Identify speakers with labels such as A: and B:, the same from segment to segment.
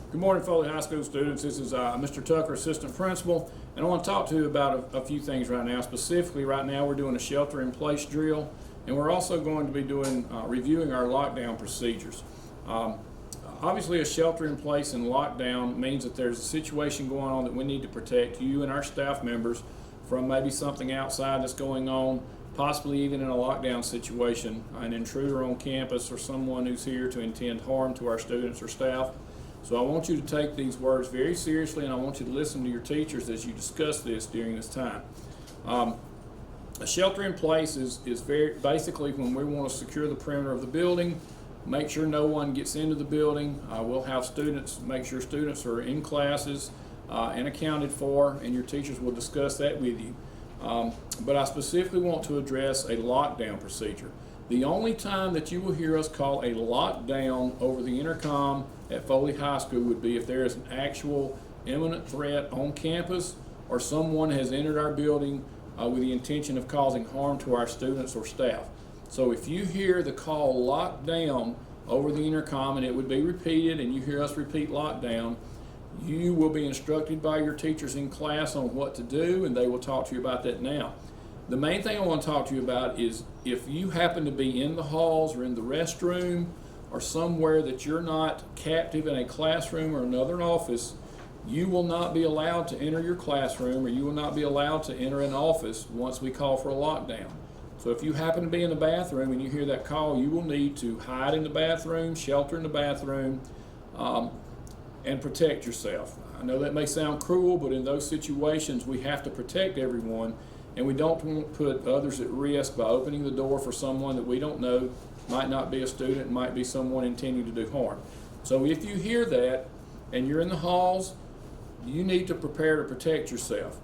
A: Good morning, Foley High School students. This is Mr. Tucker, Assistant Principal, and I want to talk to you about a few things right now. Specifically, right now we're doing a shelter-in-place drill, and we're also going to be doing reviewing our lockdown procedures. Obviously, a shelter-in-place and lockdown means that there's a situation going on that we need to protect you and our staff members from maybe something outside that's going on, possibly even in a lockdown situation, an intruder on campus or someone who's here to intend harm to our students or staff. So I want you to take these words very seriously, and I want you to listen to your teachers as you discuss this during this time. A shelter in place is very basically when we want to secure the perimeter of the building, make sure no one gets into the building. We'll have students, make sure students are in classes and accounted for, and your teachers will discuss that with you. But I specifically want to address a lockdown procedure. The only time that you will hear us call a lockdown over the intercom at Foley High School would be if there is an actual imminent threat on campus or someone has entered our building with the intention of causing harm to our students or staff. So if you hear the call lockdown over the intercom and it would be repeated and you hear us repeat lockdown, you will be instructed by your teachers in class on what to do, and they will talk to you about that now. The main thing I want to talk to you about is if you happen to be in the halls or in the restroom or somewhere that you're not captive in a classroom or another office, you will not be allowed to enter your classroom or you will not be allowed to enter an office once we call for a lockdown. So if you happen to be in the bathroom and you hear that call, you will need to hide in the bathroom, shelter in the bathroom, and protect yourself. I know that may sound cruel, but in those situations we have to protect everyone, and we don't want to put others at risk by opening the door for someone that we don't know, might not be a student, might be someone intending to do harm. So if you hear that and you're in the halls, you need to prepare to protect yourself.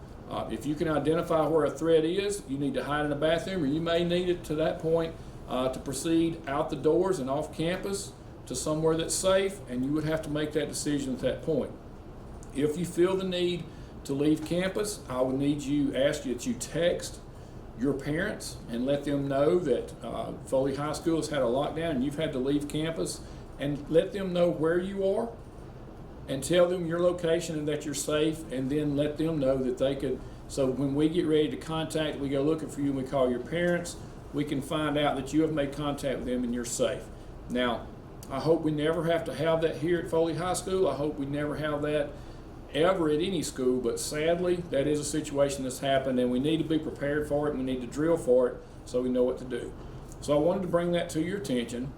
A: If you can identify where a threat is, you need to hide in a bathroom, or you may need it to that point to proceed out the doors and off campus to somewhere that's safe, and you would have to make that decision at that point. If you feel the need to leave campus, I would ask you that you text your parents and let them know that Foley High School has had a lockdown and you've had to leave campus, and let them know where you are and tell them your location and that you're safe, and then let them know that they could, so when we get ready to contact, we go looking for you and we call your parents, we can find out that you have made contact with them and you're safe. Now, I hope we never have to have that here at Foley High School. I hope we never have that ever at any school, but sadly that is a situation that's happened, and we need to be prepared for it and we need to drill for it so we know what to do. So I wanted to bring that to your attention.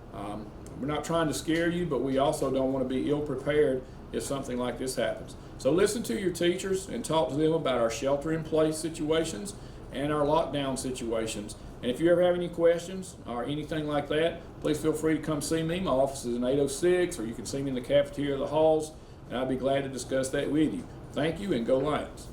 A: We're not trying to scare you, but we also don't want to be ill prepared if something like this happens. So listen to your teachers and talk to them about our shelter-in-place situations and our lockdown situations. And if you ever have any questions or anything like that, please feel free to come see me. My office is in 806, or you can see me in the cafeteria of the halls, and I'd be glad to discuss that with you. Thank you, and go Lions.